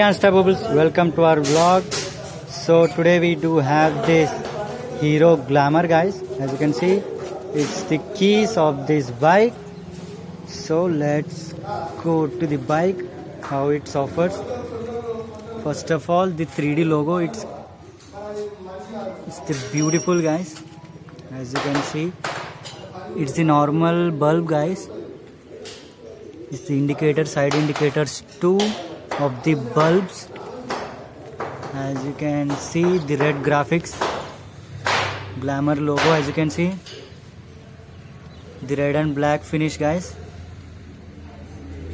Unstoppables, welcome to our vlog. So today we do have this Hero Glamour, guys. As you can see, it's the keys of this bike. So let's go to the bike, how it offers. First of all, the 3D logo, it's the beautiful, guys. As you can see, it's the normal bulb, guys. It's the indicator, side indicators too of the bulbs. As you can see, the red graphics, Glamour logo. As you can see, the red and black finish, guys.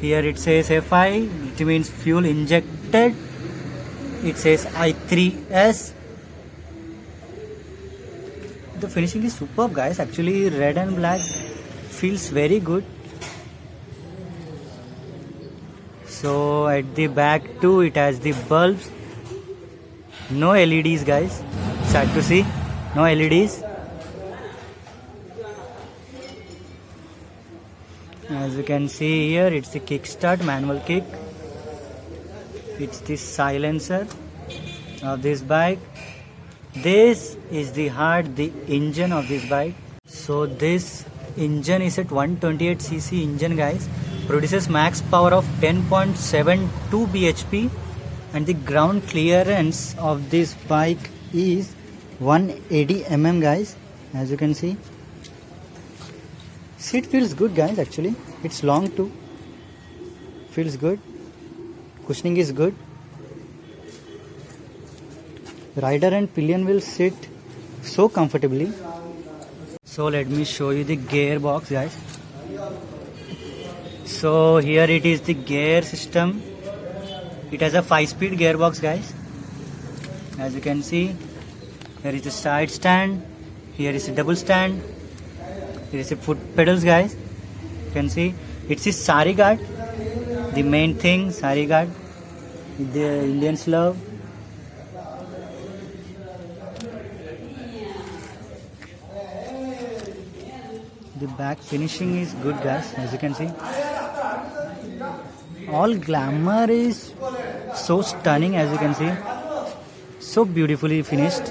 Here it says FI, it means fuel injected. It says i3S. The finishing is superb, guys. Actually, red and black feels very good. So at the back too, it has the bulbs. No LEDs, guys. Sad to see, no LEDs. As you can see here, it's the kickstart, manual kick. It's the silencer of this bike. This is the heart, the engine of this bike. So this engine is at 128cc engine, guys. Produces max power of 10.72 bhp, and the ground clearance of this bike is 180 mm, guys. As you can see, seat feels good, guys. Actually, it's long too, feels good. Cushioning is good. Rider and pillion will sit so comfortably. So let me show you the gearbox, guys. So here it is, the gear system. It has a 5-speed gearbox, guys. As you can see, here is the side stand. Here is a double stand. Here is the foot pedals, guys. You can see it's a sari guard. The main thing, sari guard, the Indians love. The back finishing is good, guys. As you can see, all Glamour is so stunning. As you can see, so beautifully finished,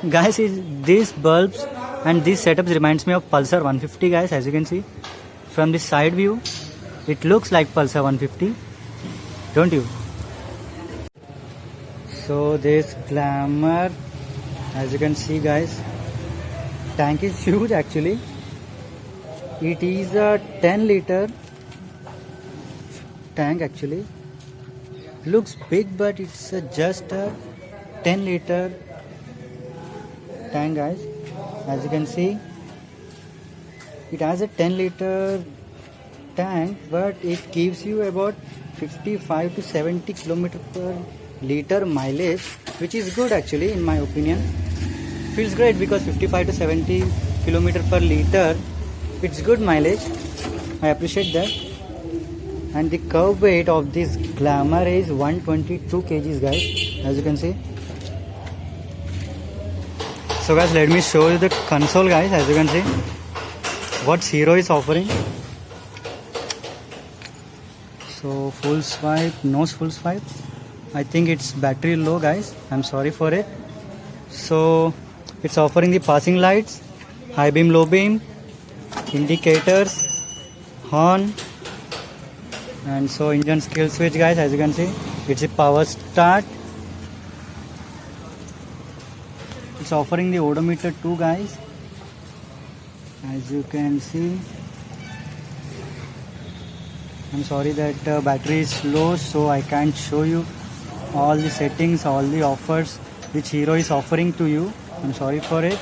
guys. These bulbs and these setups reminds me of Pulsar 150, guys. As you can see from the side view, it looks like Pulsar 150, don't you? So this Glamour, as you can see, guys, tank is huge. Actually, it is a 10-liter tank. Actually, looks big, but it's just a 10-liter tank, guys. As you can see, it has a 10-liter tank, but it gives you about 55 to 70 km per liter mileage, which is good actually, in my opinion. Feels great because 55 to 70 km per liter, it's good mileage. I appreciate that. And the curb weight of this Glamour is 122 kgs, guys. As you can see. So guys, let me show you the console, guys. As you can see, what Hero is offering. So full swipe, no full swipe. I think it's battery low, guys. I'm sorry for it. So it's offering the passing lights, high beam, low beam, indicators, horn, and so engine skill switch, guys. As you can see, it's a power start. It's offering the odometer too, guys. As you can see, I'm sorry that battery is low, so I can't show you all the settings, all the offers which Hero is offering to you. I'm sorry for it.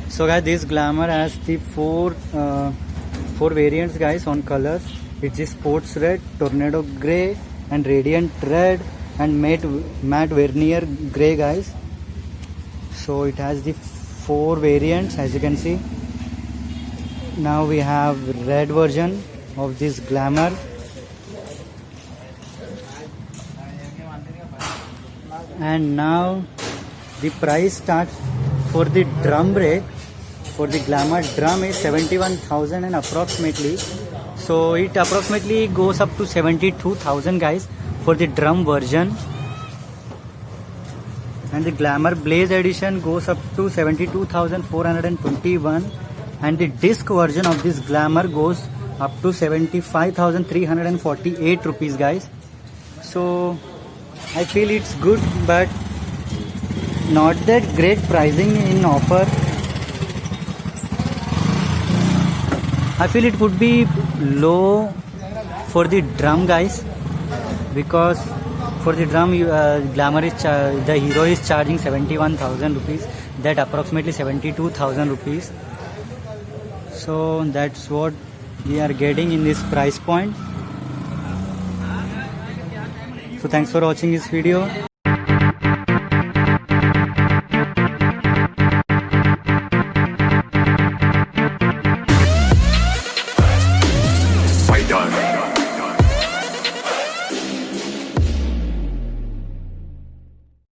So guys, this Glamour has the four variants, guys, on colors. It's the Sports Red, Tornado Grey, and Radiant Red, and matte Vernier Grey, guys. So it has the 4 variants, as you can see. Now we have red version of this Glamour. And now the price starts for the drum brake for the Glamour drum is 71,000 and approximately. So it approximately goes up to 72,000 guys for the drum version. And the Glamour Blaze edition goes up to 72,421, and the disc version of this Glamour goes up to 75,348 rupees guys. So I feel it's good, but not that great pricing in offer. I feel it would be low for the drum guys, because for the drum Glamour is the Hero is charging 71,000 rupees, that approximately 72,000 rupees. So that's what we are getting in this price point. So thanks for watching this video.